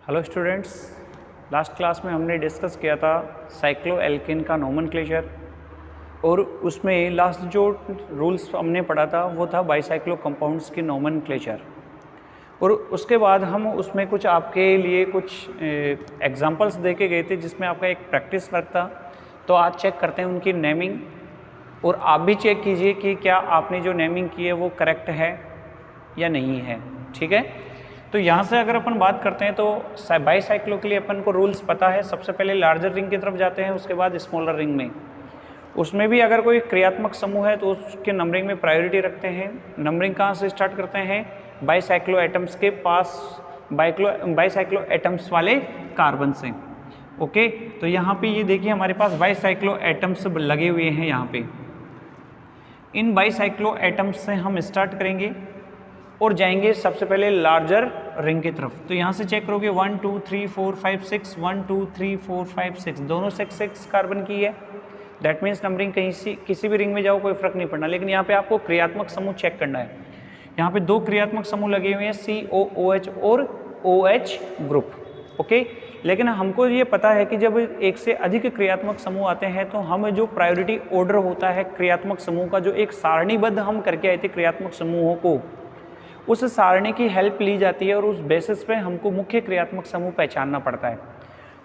Hello students, last class में हमने discuss किया था साइक्लोएल्केन का नोमेनक्लेचर और उसमें लास्ट जो रूल्स हमने पढ़ा था वो था बाईसाइक्लो कंपाउंड्स की नोमेनक्लेचर। और उसके बाद हम उसमें कुछ आपके लिए कुछ एग्जांपल्स दे के गए थे जिसमें आपका एक प्रैक्टिस वर्क था। तो आज चेक करते हैं उनकी नेमिंग और आप भी चेक कीजिए कि क्या आपने जो नेमिंग की है वो करेक्ट है या नहीं है। ठीक है, तो यहाँ से अगर अपन बात करते हैं तो बाईसाइक्लो के लिए अपन को रूल्स पता है। सबसे पहले लार्जर रिंग की तरफ जाते हैं, उसके बाद स्मॉलर रिंग में। उसमें भी अगर कोई क्रियात्मक समूह है तो उसके नंबरिंग में प्रायोरिटी रखते हैं। नंबरिंग कहाँ से स्टार्ट करते हैं? बाईसाइक्लो एटम्स के पास बाईसाइक्लो एटम्स वाले कार्बन से। ओके, तो यहाँ पे ये देखिए हमारे पास बाईसाइक्लो एटम्स लगे हुए हैं। यहाँ पे इन बाईसाइक्लो एटम्स से हम स्टार्ट करेंगे और जाएंगे सबसे पहले लार्जर रिंग की तरफ। तो यहाँ से चेक करोगे 1 2 3 4 5 6 1 2 3 4 5 6 दोनों 6 कार्बन की है। दैट मीन्स नंबरिंग कहीं से किसी भी रिंग में जाओ कोई फर्क नहीं पड़ना, लेकिन यहाँ पे आपको क्रियात्मक समूह चेक करना है। यहाँ पे दो क्रियात्मक समूह लगे हुए हैं COOH और OH ग्रुप। ओके, लेकिन हमको ये पता है कि जब एक से अधिक क्रियात्मक समूह आते हैं तो हम जो प्रायोरिटी ऑर्डर होता है क्रियात्मक समूह का, जो एक सारणीबद्ध हम करके आए थे क्रियात्मक समूहों को, उस सारणी की हेल्प ली जाती है और उस बेसिस पे हमको मुख्य क्रियात्मक समूह पहचानना पड़ता है।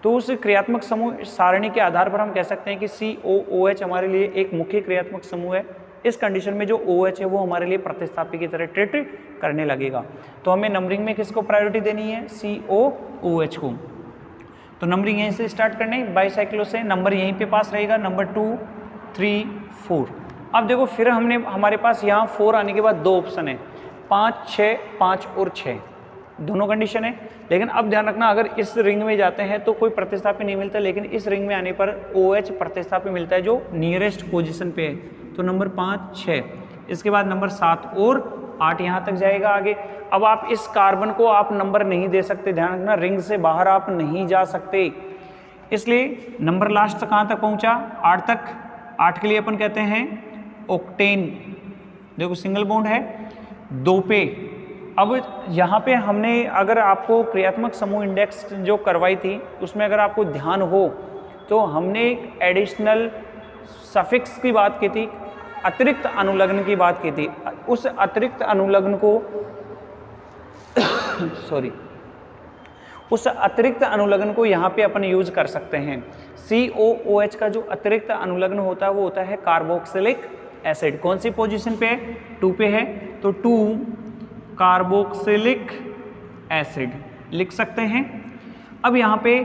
तो उस क्रियात्मक समूह सारणी के आधार पर हम कह सकते हैं कि COOH हमारे लिए एक मुख्य क्रियात्मक समूह है। इस कंडीशन में जो OH है वो हमारे लिए प्रतिस्थापी की तरह ट्रीट करने लगेगा। तो हमें नंबरिंग में किसको प्रायोरिटी देनी है? COOH को। तो नंबरिंग यहीं से स्टार्ट करने बाईसाइक्लो से, नंबर यहीं पे पास रहेगा, नंबर 2 3 4। अब देखो फिर हमारे पास यहाँ 4 आने के बाद दो ऑप्शन है, 5 6 5 और 6 दोनों कंडीशन है। लेकिन अब ध्यान रखना, अगर इस रिंग में जाते हैं तो कोई प्रतिस्थापी नहीं मिलता, लेकिन इस रिंग में आने पर OH प्रतिस्थापी मिलता है जो नियरेस्ट पोजीशन पे है। तो नंबर 5 6, इसके बाद नंबर 7 और 8 यहाँ तक जाएगा आगे। अब आप इस कार्बन को आप नंबर नहीं दे सकते, ध्यान रखना, रिंग से बाहर आप नहीं जा सकते, इसलिए नंबर लास्ट कहाँ तक पहुँचा? 8 तक। 8 के लिए अपन कहते हैं ऑक्टेन। देखो सिंगल बॉन्ड है 2 पे। अब यहाँ पे हमने अगर आपको क्रियात्मक समूह इंडेक्स जो करवाई थी उसमें अगर आपको ध्यान हो तो हमने एक एडिशनल सफिक्स की बात की थी, अतिरिक्त अनुलग्न की बात की थी। उस अतिरिक्त अनुलग्न को उस अतिरिक्त अनुलग्न को यहाँ पे अपन यूज कर सकते हैं। COOH का जो अतिरिक्त अनुलग्न होता है वो होता है कार्बोक्सिलिक एसिड। कौन सी पोजीशन पे है? 2 पे है, तो 2 कार्बोक्सिलिक एसिड लिख सकते हैं। अब यहाँ पे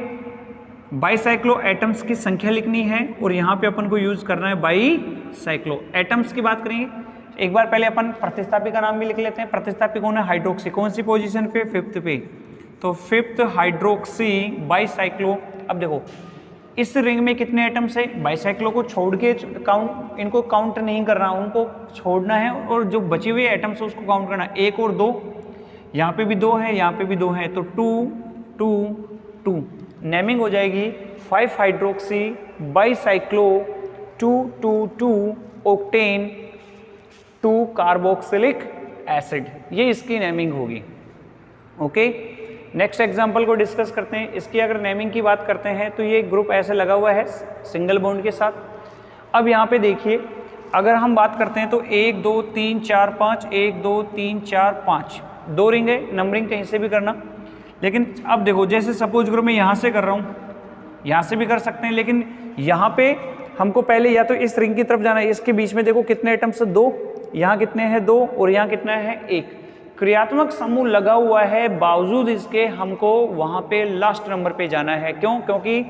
बाईसाइक्लो एटम्स की संख्या लिखनी है और यहाँ पे अपन को यूज करना है बाईसाइक्लो एटम्स की बात करेंगे। एक बार पहले अपन प्रतिस्थापी का नाम भी लिख लेते हैं। प्रतिस्थापी कौन है? हाइड्रोक्सी। कौन सी पोजीशन पे? 5th पे। तो 5th हाइड्रोक्सी बाईसाइक्लो। अब देखो इस रिंग में कितने एटम्स है? बाईसाइक्लो को छोड़ के काउंट, इनको काउंट नहीं करना, उनको छोड़ना है और जो बचे हुए एटम्स है उसको काउंट करना। 1 और 2, यहाँ पे भी 2 है, यहाँ पे भी 2 है, तो 2 2 2 नेमिंग हो जाएगी 5 hydroxy bicyclo 2 2 2 octane 2 carboxylic acid, ये इसकी नेमिंग होगी। ओके, नेक्स्ट एग्जाम्पल को डिस्कस करते हैं। इसकी अगर नेमिंग की बात करते हैं तो ये ग्रुप ऐसे लगा हुआ है सिंगल बॉन्ड के साथ। अब यहाँ पे देखिए अगर हम बात करते हैं तो 1 2 3 4 5 1 2 3 4 5 दो रिंग है। नंबरिंग कहीं से भी करना, लेकिन अब देखो जैसे सपोज करो मैं यहाँ से कर रहा हूँ, यहाँ से भी कर सकते हैं, लेकिन यहाँ पे हमको पहले या तो इस रिंग की तरफ जाना है। इसके बीच में देखो कितने एटम्स है? 2। यहाँ कितने हैं? 2 और यहाँ कितना है? 1। क्रियात्मक समूह लगा हुआ है, बावजूद इसके हमको वहाँ पे लास्ट नंबर पे जाना है। क्यों? क्योंकि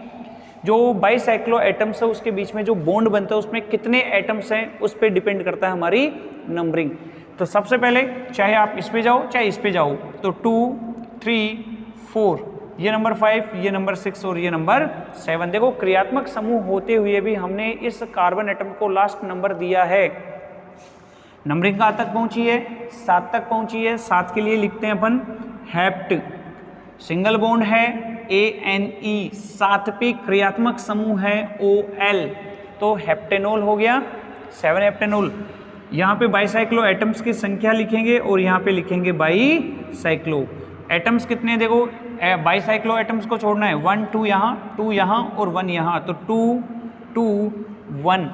जो बाईसाइक्लो एटम्स है उसके बीच में जो बॉन्ड बनता है उसमें कितने एटम्स हैं उस पर डिपेंड करता है हमारी नंबरिंग। तो सबसे पहले चाहे आप इस पे जाओ चाहे इस पे जाओ, तो 2 3 4, ये नंबर 5, ये नंबर 6 और ये नंबर 7। देखो क्रियात्मक समूह होते हुए भी हमने इस कार्बन एटम को लास्ट नंबर दिया है। नंबरिंग कहाँ तक पहुंची है? 7 तक पहुंची है। 7 के लिए लिखते हैं अपन हेप्ट। सिंगल बॉन्ड है ANE, 7 पे क्रियात्मक समूह है OL, तो हेप्टेनोल हो गया, 7 हेप्टेनोल। यहाँ पे बाईसाइक्लो एटम्स की संख्या लिखेंगे और यहाँ पे लिखेंगे बाईसाइक्लो। एटम्स कितने? देखो बाईसाइक्लो एटम्स को छोड़ना है, 1 2 यहाँ, 2 यहाँ और 1 यहाँ, तो 2 2 1।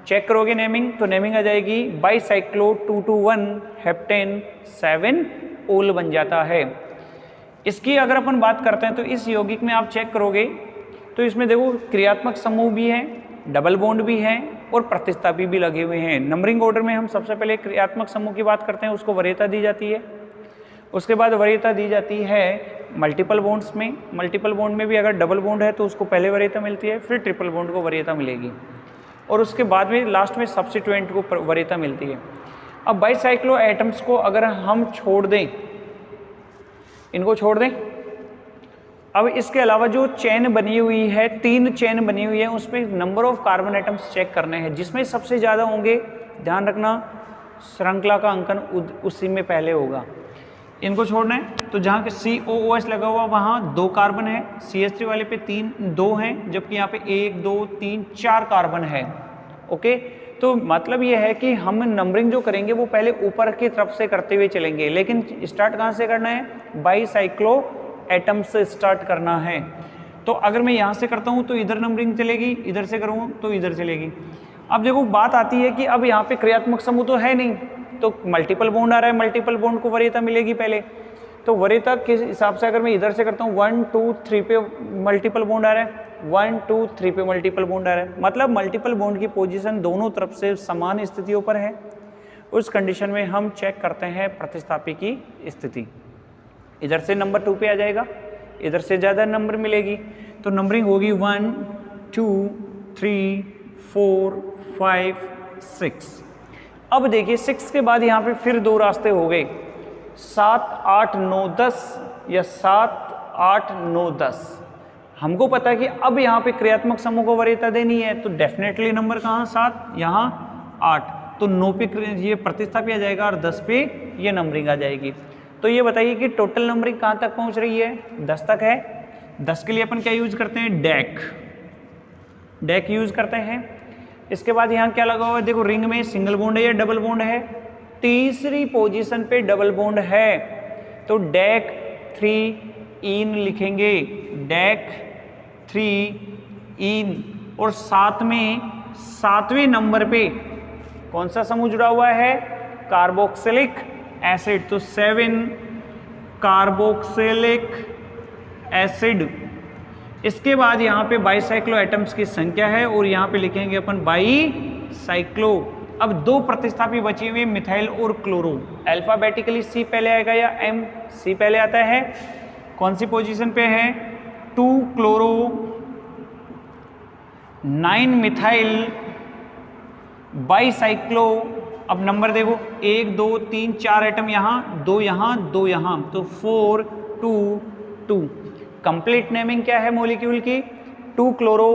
चेक करोगे नेमिंग तो नेमिंग आ जाएगी बाईसाइक्लो 221 हेप्टेन 7 ओल बन जाता है। इसकी अगर अपन बात करते हैं तो इस यौगिक में आप चेक करोगे तो इसमें देखो क्रियात्मक समूह भी है, डबल बॉन्ड भी है और प्रतिस्थापी भी लगे हुए हैं। नंबरिंग ऑर्डर में हम सबसे पहले क्रियात्मक समूह की बात करते हैं, उसको वरीयता दी जाती है। उसके बाद वरीयता दी जाती है मल्टीपल बॉन्ड्स में। मल्टीपल बॉन्ड में भी अगर डबल बॉन्ड है तो उसको पहले वरीयता मिलती है, फिर ट्रिपल बॉन्ड को वरीयता मिलेगी और उसके बाद में लास्ट में सब्स्टिट्यूएंट को वरीयता मिलती है। अब बाईसाइक्लो एटम्स को अगर हम छोड़ दें, इनको छोड़ दें, अब इसके अलावा जो चेन बनी हुई है, 3 चेन बनी हुई है, उसमें number of carbon atoms check करने हैं, जिसमें सबसे ज़्यादा होंगे, ध्यान रखना श्रृंखला का अंकन उसी में पहले होगा। इनको छोड़ना है तो जहाँ के COOH लगा हुआ वहाँ 2 कार्बन है, CH3 वाले पे 2 हैं, जबकि यहाँ पे 1 2 3 4 कार्बन है। ओके, तो मतलब ये है कि हम नंबरिंग जो करेंगे वो पहले ऊपर की तरफ से करते हुए चलेंगे, लेकिन स्टार्ट कहाँ से करना है, बाईसाइक्लो एटम से स्टार्ट करना है। तो अगर मैं यहाँ से करता हूँ तो इधर नंबरिंग चलेगी, इधर से करूँ तो इधर चलेगी। अब देखो बात आती है कि अब यहाँ पे क्रियात्मक समूह तो है नहीं, तो मल्टीपल बॉन्ड आ रहा है, मल्टीपल बॉन्ड को वरीयता मिलेगी पहले। तो वरीयता किस हिसाब से, अगर मैं इधर से करता हूँ 1 2 3 पे मल्टीपल बॉन्ड आ रहा है, 1 2 3 पे मल्टीपल बॉन्ड आ रहा है, मतलब मल्टीपल बॉन्ड की पोजीशन दोनों तरफ से समान स्थितियों पर है। उस कंडीशन में हम चेक करते हैं प्रतिस्थापी की स्थिति। इधर से नंबर 2 पे आ जाएगा, इधर से ज़्यादा नंबर मिलेगी, तो नंबरिंग होगी 1 2 3 4 5 6। अब देखिए 6 के बाद यहाँ पे फिर 2 रास्ते हो गए, 7 8 9 10 या 7 8 9 10। हमको पता है कि अब यहाँ पे क्रियात्मक समूह को वरीयता देनी है, तो डेफिनेटली नंबर कहाँ 7, यहाँ 8, तो 9 पे ये प्रतिस्थापी आ जाएगा और 10 पे ये नंबरिंग आ जाएगी। तो ये बताइए कि टोटल नंबरिंग कहाँ तक पहुँच रही है, 10 तक है। 10 के लिए अपन क्या यूज करते हैं, डेक यूज करते हैं। इसके बाद यहाँ क्या लगा हुआ है, देखो रिंग में सिंगल बॉन्ड है या डबल बॉन्ड है, तीसरी पोजीशन पे डबल बॉन्ड है, तो डेक 3 इन लिखेंगे, डेक 3 इन। और साथ में 7वें नंबर पे कौन सा समूह जुड़ा हुआ है, कार्बोक्सिलिक एसिड, तो 7 कार्बोक्सिलिक एसिड। इसके बाद यहाँ पे बाईसाइक्लो एटम्स की संख्या है और यहाँ पे लिखेंगे अपन बाईसाइक्लो। अब 2 प्रतिस्थापी बचे हुए मिथाइल और क्लोरो। अल्फाबेटिकली C पहले आएगा या M? C पहले आता है। कौन सी पोजीशन पे है, 2 क्लोरो 9 मिथाइल बाईसाइक्लो। अब नंबर देखो 1 2 3 4 एटम यहाँ, 2 यहाँ 2 यहाँ, तो 4 2 2। कंप्लीट नेमिंग क्या है मॉलिक्यूल की, 2 क्लोरो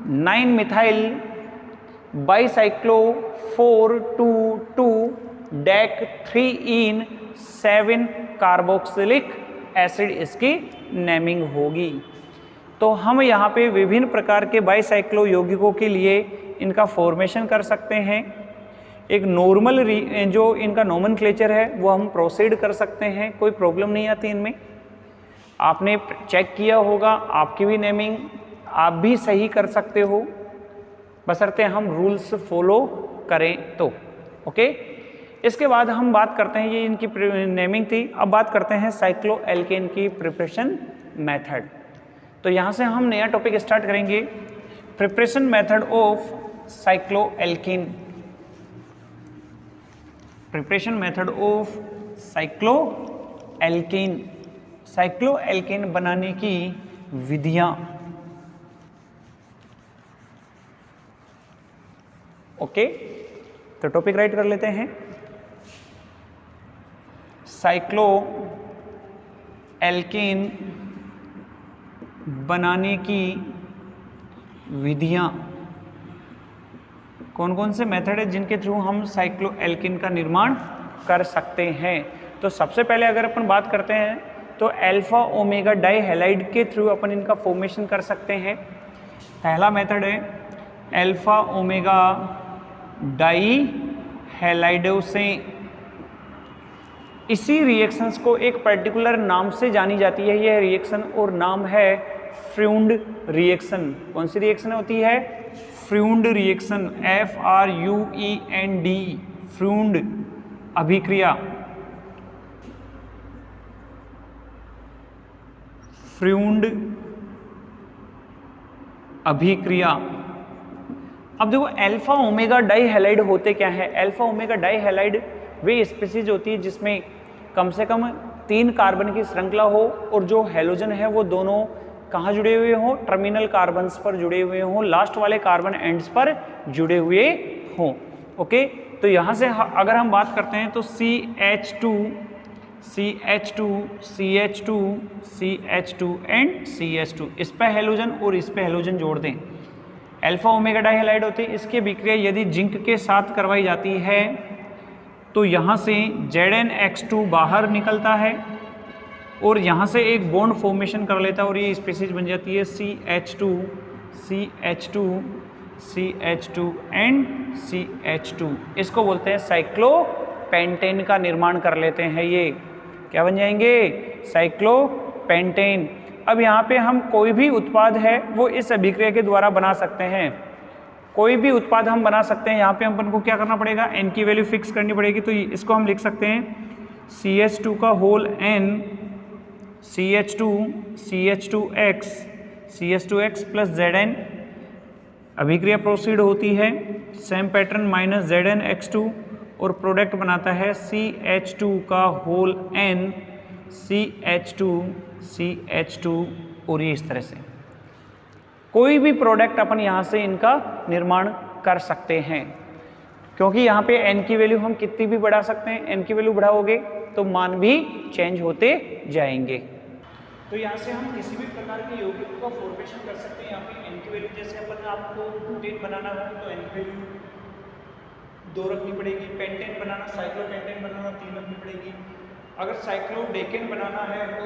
9 मिथाइल बाईसाइक्लो 4 2 2 डेक 3 इन 7 कार्बोक्सिलिक एसिड, इसकी नेमिंग होगी। तो हम यहाँ पे विभिन्न प्रकार के बाईसाइक्लो यौगिकों के लिए इनका फॉर्मेशन कर सकते हैं। एक नॉर्मल जो इनका नोमेनक्लेचर है वो हम प्रोसीड कर सकते हैं, कोई प्रॉब्लम नहीं आती इनमें। आपने चेक किया होगा, आपकी भी नेमिंग आप भी सही कर सकते हो, बशर्ते हम रूल्स फॉलो करें तो। ओके, इसके बाद हम बात करते हैं, ये इनकी नेमिंग थी। अब बात करते हैं साइक्लो एल्केन की प्रिपरेशन मेथड। तो यहाँ से हम नया टॉपिक स्टार्ट करेंगे, preparation method of cycloalkane. Preparation method of cycloalkane, cycloalkane बनाने की विधियां। ओके, तो टॉपिक राइट कर लेते हैं, साइक्लो एल्केन बनाने की विधियां। कौन कौन से मेथड है जिनके थ्रू हम साइक्लो एल्केन का निर्माण कर सकते हैं। तो सबसे पहले अगर अपन बात करते हैं तो अल्फा ओमेगा डाई हैलाइड के थ्रू अपन इनका फॉर्मेशन कर सकते हैं। पहला मेथड है अल्फा ओमेगा डाई हैलाइडों से इसी रिएक्शंस को एक पर्टिकुलर नाम से जानी जाती है यह रिएक्शन, और नाम है फ्रूंड रिएक्शन। कौन सी रिएक्शन होती है? फ्रूंड रिएक्शन, FRUEND, फ्रूंड अभिक्रिया। फ्रूंड अभिक्रिया। अब देखो अल्फा ओमेगा डाइहैलाइड होते क्या है? अल्फा ओमेगा डाइहैलाइड वे स्पीसीज होती है जिसमें कम से कम 3 कार्बन की श्रृंखला हो और जो हैलोजन है वो दोनों कहाँ जुड़े हुए हो? टर्मिनल कार्बन्स पर जुड़े हुए हों, लास्ट वाले कार्बन एंड्स पर जुड़े हुए हों। ओके, तो यहाँ से अगर हम बात करते हैं तो CH2 एंड CH2, इस पे हैलोजन और इस पे हैलोजन जोड़ दें, अल्फा ओमेगा डाइहैलाइड होते हैं। इसकी अभिक्रिया यदि जिंक के साथ करवाई जाती है तो यहाँ से ZnX2 बाहर निकलता है और यहाँ से एक बॉन्ड फॉर्मेशन कर लेता है और ये स्पीसीज बन जाती है CH2 एंड CH2। इसको बोलते हैं साइक्लोपेंटेन का निर्माण कर लेते हैं। ये क्या बन जाएंगे? साइक्लोपेंटेन। अब यहाँ पे हम कोई भी उत्पाद है वो इस अभिक्रिया के द्वारा बना सकते हैं, कोई भी उत्पाद हम बना सकते हैं। यहाँ पे अपन को क्या करना पड़ेगा? n की वैल्यू फिक्स करनी पड़ेगी। तो इसको हम लिख सकते हैं CH2 का whole n CH2x plus Zn। अभिक्रिया प्रोसीड होती है, सेम पैटर्न माइनस ZnX2 और प्रोडक्ट बनाता है CH2 का होल n CH2 और ये इस तरह से कोई भी प्रोडक्ट अपन यहाँ से इनका निर्माण कर सकते हैं, क्योंकि यहाँ पे n की वैल्यू हम कितनी भी बढ़ा सकते हैं। n की वैल्यू बढ़ाओगे तो मान भी चेंज होते जाएंगे। तो यहाँ से हम किसी भी प्रकार के यौगिक का फॉर्मेशन कर सकते हैं। यहाँ पे n की वैल्यू जैसे अपन आपको ब्यूटेन बनाना हो तो n की वैल्यू 2 रखनी पड़ेगी, पेंटेन बनाना, साइक्लोपेंटेन बनाना 3 रखनी पड़ेगी। अगर साइक्लोडेकेन बनाना है तो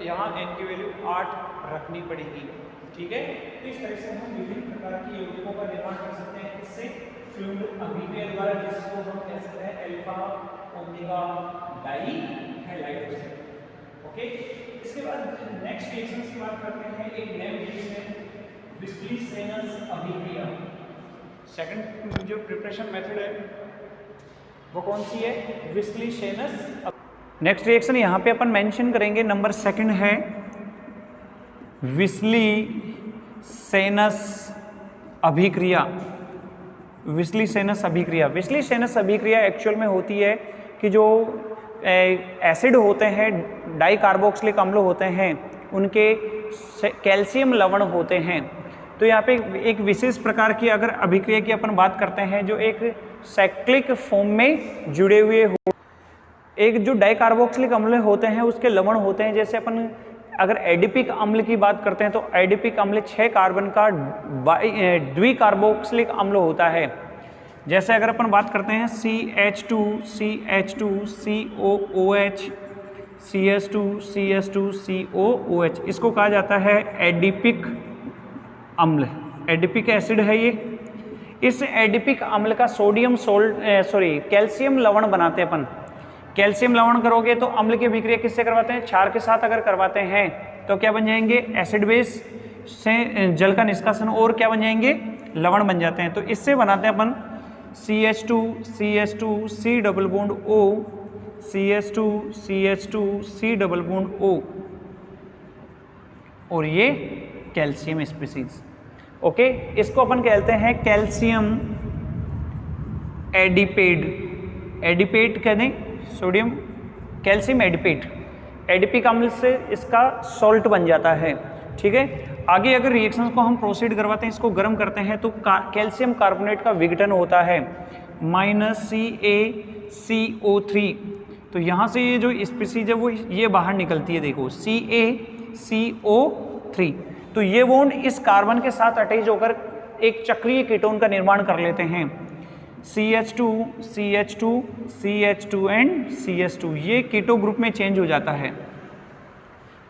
यहाँ n की वैल्यू 8 रखनी पड़ेगी। ठीक है, तो इस तरह से हम विभिन्न प्रकार के यौगिकों का निर्माण कर सकते हैं इससे फ्लूइड अभिक्रिया द्वारा, जिसको हम कह सकते हैं अल्फा ओमेगा डाइहैलाइड। ओके, इसके बाद नेक्स्ट रिएक्शन की बात करते हैं। एक नई रिएक्शन विस्लीसेनस अभिक्रिया। सेकंड जो प्रिपरेशन मेथड है वो कौन सी है? विस्लीसेनस। नेक्स्ट रिएक्शन यहाँ पे अपन मेंशन करेंगे, नंबर 2 है विस्लीसेनस अभिक्रिया। विस्लीसेनस अभिक्रिया एक्चुअल में होती है कि जो एसिड होते हैं, डाइकार्बोक्सिलिक अम्ल होते हैं, उनके कैल्शियम लवण होते हैं। तो यहाँ पे एक विशेष प्रकार की अगर अभिक्रिया की अपन बात करते हैं जो एक साइक्लिक फॉर्म में जुड़े हुए हो, एक जो डाइकार्बोक्सिलिक अम्ल होते हैं उसके लवण होते हैं। जैसे अपन अगर एडिपिक अम्ल की बात करते हैं तो एडिपिक अम्ल 6 कार्बन का द्विकार्बोक्सिलिक अम्ल होता है। जैसे अगर अपन बात करते हैं CH2 COOH CH2 इसको कहा जाता है एडिपिक अम्ल, एडिपिक एसिड है ये। इस एडिपिक अम्ल का कैल्शियम लवण बनाते हैं अपन। कैल्शियम लवण करोगे तो अम्ल की अभिक्रिया किससे करवाते हैं? क्षार के साथ अगर करवाते हैं तो क्या बन जाएंगे? एसिड बेस से जल का निष्कासन और क्या बन जाएंगे? लवण बन जाते हैं। तो इससे बनाते हैं अपन CH2 C double bond O CH2 C double bond O और ये कैल्शियम स्पीसीज। ओके, इसको अपन कहते हैं कैल्शियम एडिपेट। एडिपेट कह दें, सोडियम कैल्शियम एडिपेट। एडिपिक अम्ल से इसका सॉल्ट बन जाता है। ठीक है, आगे अगर रिएक्शंस को हम प्रोसीड करवाते हैं, इसको गर्म करते हैं तो कैल्शियम कार्बोनेट का विघटन होता है -CaCO3। तो यहाँ से ये जो स्पीसीज है वो ये बाहर निकलती है, देखो CaCO3। तो ये बॉन्ड इस कार्बन के साथ अटैच होकर एक चक्रीय कीटोन का निर्माण कर लेते हैं CH2 एंड CH2। ये कीटो ग्रुप में चेंज हो जाता है,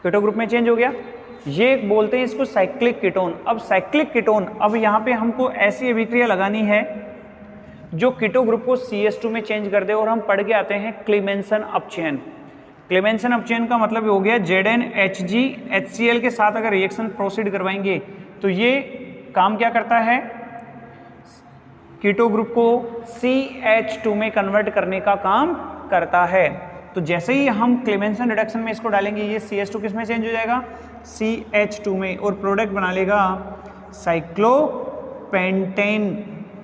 कीटो ग्रुप में चेंज हो गया। ये बोलते हैं इसको साइक्लिक कीटोन। अब साइक्लिक कीटोन, अब यहाँ पे हमको ऐसी अभिक्रिया लगानी है जो कीटो ग्रुप को CH2 में चेंज कर दे, और हम पढ़ के आते हैं क्लीमेंसन अपचयन। क्लेमेंसन अपचयन का मतलब हो गया ZnHg HCl के साथ अगर रिएक्शन प्रोसीड करवाएंगे तो ये काम क्या करता है, कीटो ग्रुप को CH2 में कन्वर्ट करने का काम करता है। तो जैसे ही हम क्लेमेंसन रिडक्शन में इसको डालेंगे ये CH2 किस में चेंज हो जाएगा, CH2 में, और प्रोडक्ट बना लेगा साइक्लोपेंटेन।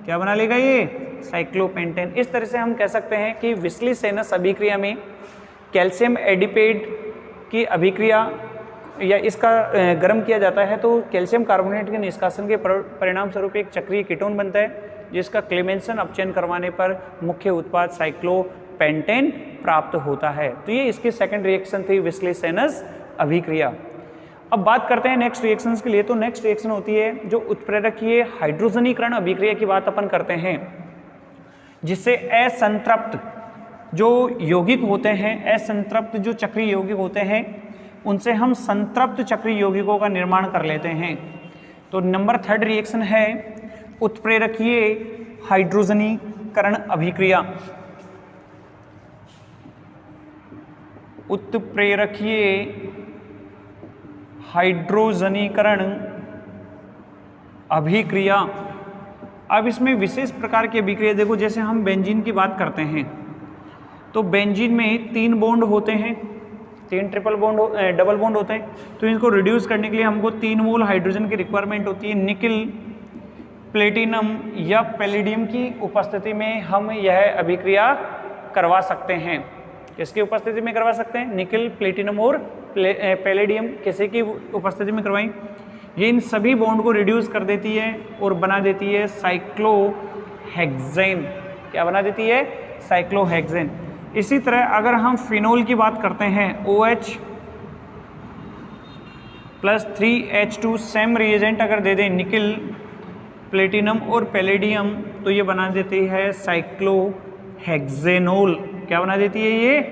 क्या बना लेगा ये, साइक्लोपेंटेन। इस तरह से हम कह सकते हैं कि विस्ली-सेनस अभिक्रिया में कैल्शियम एडिपेट की अभिक्रिया या इसका गर्म किया जाता है तो कैल्शियम कार्बोनेट के निष्कासन के परिणाम स्वरूप एक चक्रीय कीटोन बनता है जिसका क्लेमेंसन अपचयन करवाने पर मुख्य उत्पाद साइक्लोपेंटेन प्राप्त होता है। तो ये इसकी सेकंड रिएक्शन थी विस्ली-सेनस अभिक्रिया। अब बात करते हैं नेक्स्ट रिएक्शंस के लिए। तो नेक्स्ट रिएक्शन होती है जो उत्प्रेरकीय हाइड्रोजनीकरण अभिक्रिया की बात अपन करते हैं, जिससे असंतृप्त जो यौगिक होते हैं, असंतृप्त जो चक्रीय यौगिक होते हैं, उनसे हम संतृप्त चक्रीय यौगिकों का निर्माण कर लेते हैं। तो नंबर थर्ड रिएक्शन है उत्प्रेरकीय हाइड्रोजनीकरण अभिक्रिया। उत्प्रेरकीय हाइड्रोजनीकरण अभिक्रिया। अब इसमें विशेष प्रकार की अभिक्रिया देखो, जैसे हम बेंजीन की बात करते हैं तो बेंजीन में 3 बॉन्ड होते हैं, 3 डबल बॉन्ड होते हैं। तो इनको रिड्यूस करने के लिए हमको 3 मोल हाइड्रोजन की रिक्वायरमेंट होती है। निकिल, प्लेटिनम या पैलेडियम की उपस्थिति में हम यह अभिक्रिया करवा सकते हैं। किसकी उपस्थिति में करवा सकते हैं, निकिल, प्लेटिनम और पैलेडियम किसी की उपस्थिति में करवाएं। ये इन सभी बॉन्ड को रिड्यूस कर देती है और बना देती है साइक्लोहेक्सेन। क्या बना देती है, साइक्लोहेक्सेन। इसी तरह अगर हम फिनोल की बात करते हैं, OH + 3H2 सेम रिएजेंट अगर दे दें निकिल, प्लेटिनम और पैलेडियम, तो ये बना देती है साइक्लोहेक्सेनोल। क्या बना देती है ये,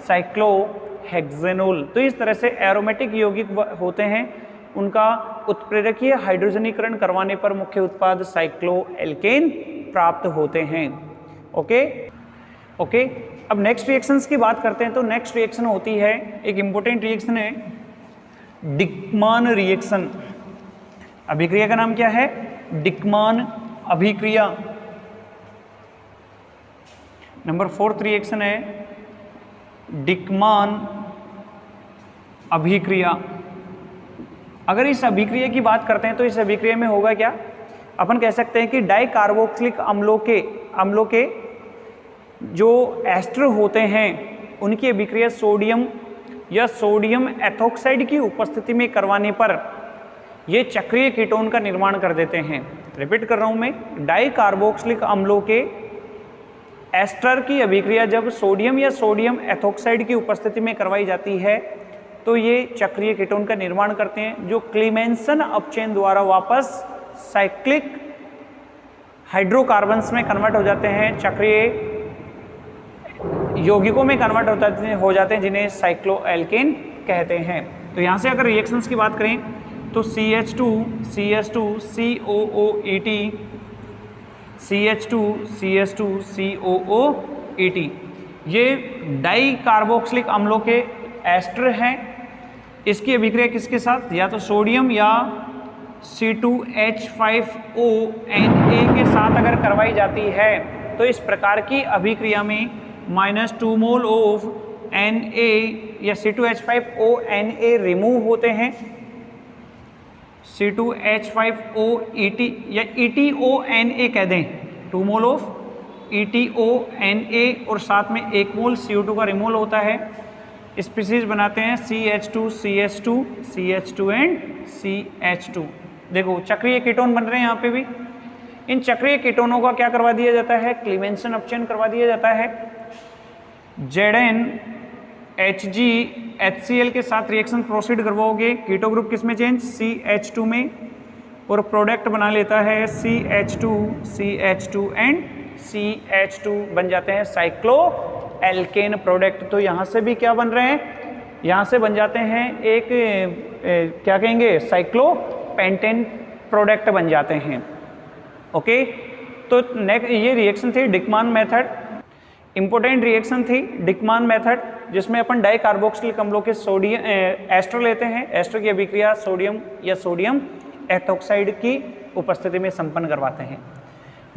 साइक्लोहेक्सेनोल। तो इस तरह से एरोमेटिक यौगिक होते हैं, उनका उत्प्रेरकीय हाइड्रोजनीकरण करवाने पर मुख्य उत्पाद साइक्लोएल्केन प्राप्त होते हैं। ओके। अब नेक्स्ट रिएक्शंस की बात करते हैं। तो नेक्स्ट रिएक्शन होती है, एक इंपॉर्टेंट रिएक्शन है, डिकमान रिएक्शन। अभिक्रिया का नाम क्या है, डिकमान अभिक्रिया। नंबर 4th रिएक्शन है डिकमान अभिक्रिया। अगर इस अभिक्रिया की बात करते हैं तो इस अभिक्रिया में होगा क्या, अपन कह सकते हैं कि डाइकार्बोक्सिलिक अम्लों के जो एस्टर होते हैं उनकी अभिक्रिया सोडियम या सोडियम एथोक्साइड की उपस्थिति में करवाने पर ये चक्रीय कीटोन का निर्माण कर देते हैं। रिपीट कर रहा हूं मैं, डाइकार्बोक्सिलिक अम्लों के एस्टर की अभिक्रिया जब सोडियम या सोडियम एथोक्साइड की उपस्थिति में करवाई जाती है तो ये चक्रीय कीटोन का निर्माण करते हैं, जो क्लेमेंसन अपचयन द्वारा वापस साइक्लिक हाइड्रोकार्बन्स में कन्वर्ट हो जाते हैं, चक्रीय यौगिकों में कन्वर्ट हो जाते हैं, जिन्हें साइक्लोएल्केन कहते हैं। तो यहाँ से अगर रिएक्शंस की बात करें तो CH2 COOET, CH2 COOET, ये डाइकार्बोक्सिलिक अम्लों के एस्टर हैं। इसकी अभिक्रिया किसके साथ, या तो सोडियम या C2H5ONA के साथ अगर करवाई जाती है तो इस प्रकार की अभिक्रिया में -2 मोल ऑफ Na या C2H5ONA रिमूव होते हैं। C2H5OET या ETONA कह दें, 2 मोल ऑफ ETONA और साथ में 1 मोल CO2 का रिमूवल होता है। स्पीसीज बनाते हैं CH2 CH2 CH2 and CH2। देखो चक्रीय कीटोन बन रहे हैं यहाँ पे भी। इन चक्रीय कीटोनों का क्या करवा दिया जाता है, क्लेमेंसन अपचयन करवा दिया जाता है। ZnHg HCl के साथ रिएक्शन प्रोसीड करवाओगे, कीटो ग्रुप किस में चेंज, CH2 में, और प्रोडक्ट बना लेता है CH2 एंड CH2 बन जाते हैं साइक्लोएल्केन प्रोडक्ट। तो यहाँ से भी क्या बन रहे हैं, यहाँ से बन जाते हैं एक क्या कहेंगे, साइक्लोपेंटेन प्रोडक्ट बन जाते हैं। ओके, तो नेक्स्ट ये रिएक्शन थी डिकमान मेथड, इंपॉर्टेंट रिएक्शन थी डिकमान मेथड। जिसमें अपन डाई कार्बोक्सिलिक अम्लों के सोडियम एस्टर लेते हैं। एस्टर की अभिक्रिया सोडियम या सोडियम एथोक्साइड की उपस्थिति में संपन्न करवाते हैं।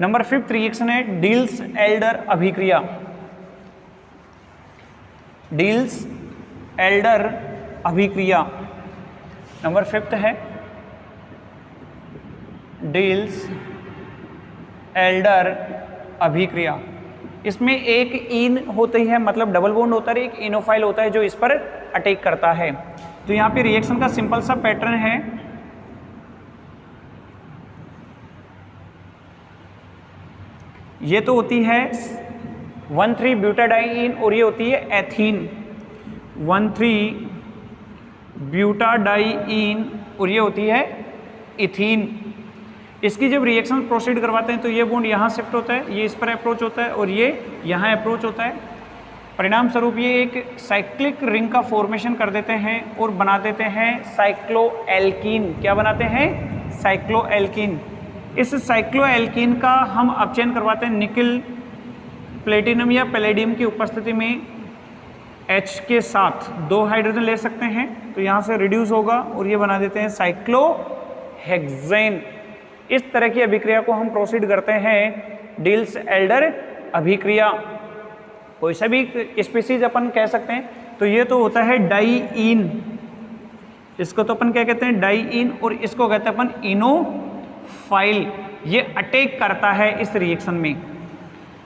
नंबर 5 रिएक्शन है डील्स एल्डर अभिक्रिया। डील्स एल्डर अभिक्रिया नंबर 5 है डील्स एल्डर अभिक्रिया। इसमें एक इन होती है, मतलब डबल बॉन्ड होता है, एक इनोफाइल होता है जो इस पर अटैक करता है। तो यहाँ पे रिएक्शन का सिंपल सा पैटर्न है, ये तो होती है 1,3 ब्यूटाडाइइन और ये होती है एथीन। 1,3 ब्यूटाडाइइन और ये होती है इथीन। इसकी जब रिएक्शन प्रोसीड करवाते हैं तो ये बॉन्ड यहाँ शिफ्ट होता है, ये इस पर अप्रोच होता है और ये यहाँ अप्रोच होता है। परिणाम स्वरूप ये एक साइक्लिक रिंग का फॉर्मेशन कर देते हैं और बना देते हैं साइक्लोएल्कीन। क्या बनाते हैं? साइक्लोएल्कीन। इस साइक्लोएल्कीन का हम अपचयन करवाते हैं निकल, प्लेटिनम या पैलेडियम की उपस्थिति में H के साथ 2 हाइड्रोजन ले सकते हैं, तो यहाँ से रिड्यूस होगा और ये बना देते हैं साइक्लोहेक्सेन। इस तरह की अभिक्रिया को हम प्रोसीड करते हैं डील्स एल्डर अभिक्रिया। कोई सा भी स्पीसीज अपन कह सकते हैं। तो ये तो होता है डाईइन, इसको तो अपन क्या कहते हैं? डाईइन। और इसको कहते हैं अपन इनोफाइल। ये अटैक करता है इस रिएक्शन में।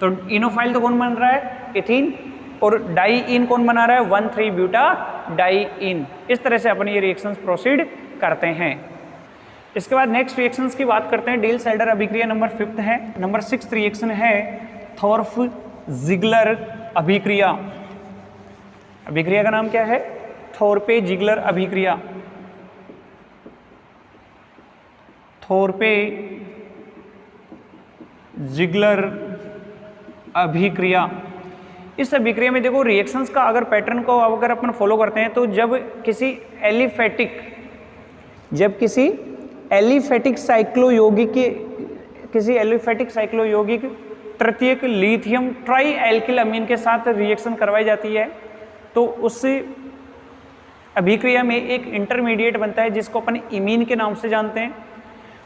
तो इनोफाइल तो कौन बन रहा है? इथीन। और डाईइन कौन बना रहा है? 1,3 ब्यूटाडाईइन। इस तरह से अपन ये रिएक्शंस प्रोसीड करते हैं। इसके बाद नेक्स्ट रिएक्शंस की बात करते हैं। डील्स एल्डर अभिक्रिया नंबर 5 है। नंबर 6 रिएक्शन है थॉर्फ जिगलर अभिक्रिया। अभिक्रिया का नाम क्या है? थोरपे जिगलर अभिक्रिया। थोरपे जिगलर अभिक्रिया। इस अभिक्रिया में देखो रिएक्शंस का अगर पैटर्न को अगर अपन फॉलो करते हैं तो जब किसी एलिफेटिक साइक्लोयौगिक तृतीयक लिथियम ट्राई एल्किल अमीन के साथ रिएक्शन करवाई जाती है तो उस अभिक्रिया में एक इंटरमीडिएट बनता है जिसको अपन इमीन के नाम से जानते हैं।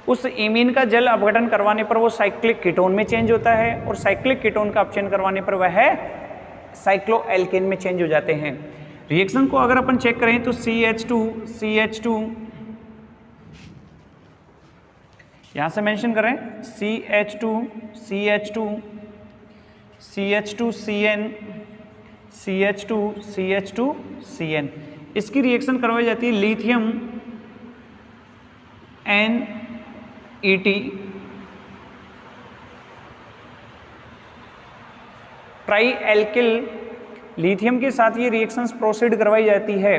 उस इमीन का जल अपघटन करवाने पर वो साइक्लिक कीटोन में चेंज होता है और साइक्लिक कीटोन का अपचयन करवाने पर वह साइक्लोएल्केन में चेंज हो जाते हैं। रिएक्शन को अगर अपन चेक करें तो CH2 यहाँ से मेंशन करें CH2CN इसकी रिएक्शन करवाई जाती है lithium NET try alkyl lithium के साथ ये रिएक्शंस प्रोसीड करवाई जाती है।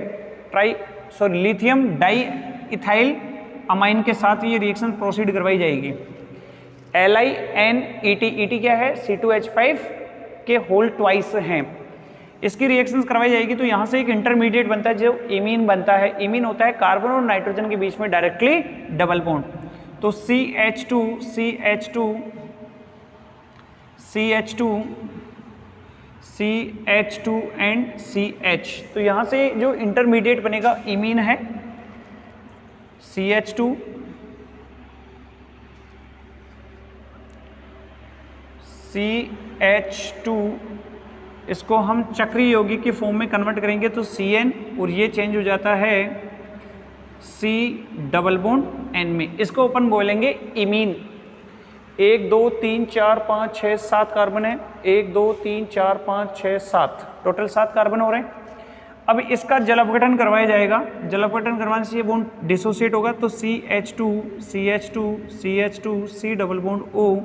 लिथियम डाई इथाइल अमाइन के साथ ये रिएक्शन प्रोसीड करवाई जाएगी। LiNET क्या है? C2H5 के होल ट्वाइस हैं। इसकी रिएक्शंस करवाई जाएगी तो यहाँ से एक इंटरमीडिएट बनता है जो इमीन बनता है। इमीन होता है कार्बन और नाइट्रोजन के बीच में डायरेक्टली डबल बॉन्ड। तो CH2 एंड CH। तो यहाँ से जो इंटरमीडिएट बनेगा इमीन है CH2 इसको हम चक्रीय यौगिक की फॉर्म में कन्वर्ट करेंगे तो CN और ये चेंज हो जाता है C डबल बॉन्ड N में। इसको अपन बोलेंगे इमीन। 1 2 3 4 5 6 7 कार्बन है। 1 2 3 4 5 6 7 टोटल 7 कार्बन हो रहे हैं। अब इसका जल अपघटन करवाया जाएगा। जल अपघटन करवाने से ये बॉन्ड डिसोसिएट होगा तो CH2 C double bond O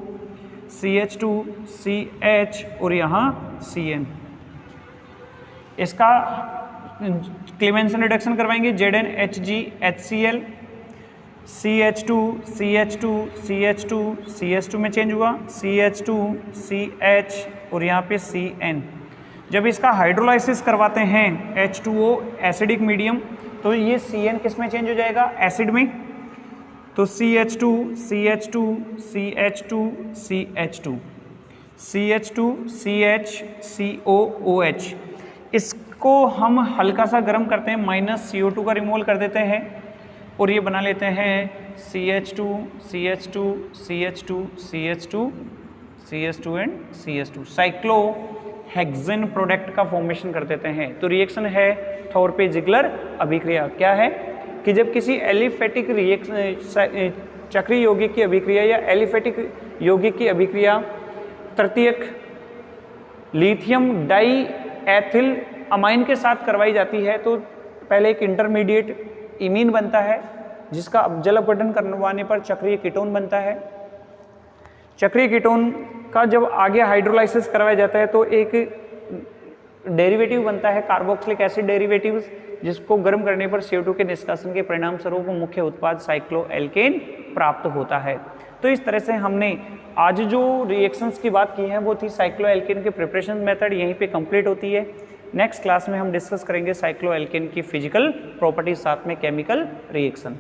CH2 CH और यहाँ CN। इसका क्लेमेंसन रिडक्शन करवाएंगे ZnHG HCl CH2 में चेंज हुआ CH2 CH और यहाँ पे CN। जब इसका हाइड्रोलाइसिस करवाते हैं H2O एसिडिक मीडियम तो ये CN किस में चेंज हो जाएगा? एसिड में। तो CH2 CH2 CH2 CH COOH। इस इसको हम हल्का सा गर्म करते हैं, -CO2 का रिमूवल कर देते हैं और ये बना लेते हैं CH2 CH2 CH2 CH2 CH2 and CH2, cyclohexane product का फॉर्मेशन कर देते हैं। तो रिएक्शन है थोरपे-जिगलर अभिक्रिया। क्या है कि जब किसी एलिफेटिक रिएक्शन चक्रीय यौगिक की अभिक्रिया या एलिफेटिक यौगिक की अभिक्रिया तृतीयक लिथियम डाई एथिल अमाइन के साथ करवाई जाती है तो पहले एक इंटरमीडिएट इमीन बनता है जिसका जल अपघटन करवाने पर चक्रीय कीटोन बनता है। चक्रीय कीटोन का जब आगे हाइड्रोलाइसिस करवाया जाता है तो एक डेरिवेटिव बनता है कार्बोक्सिलिक एसिड डेरिवेटिव, जिसको गर्म करने पर CO2 के निष्कासन के परिणाम स्वरूप मुख्य उत्पाद साइक्लोएल्केन प्राप्त होता है। तो इस तरह से हमने आज जो रिएक्शंस की बात की है वो थी साइक्लोएल्केन के प्रिपरेशन मेथड, यहीं पे कंप्लीट होती है। नेक्स्ट क्लास में हम डिस्कस करेंगे साइक्लोएल्केन की फिजिकल प्रॉपर्टीज साथ में केमिकल रिएक्शन।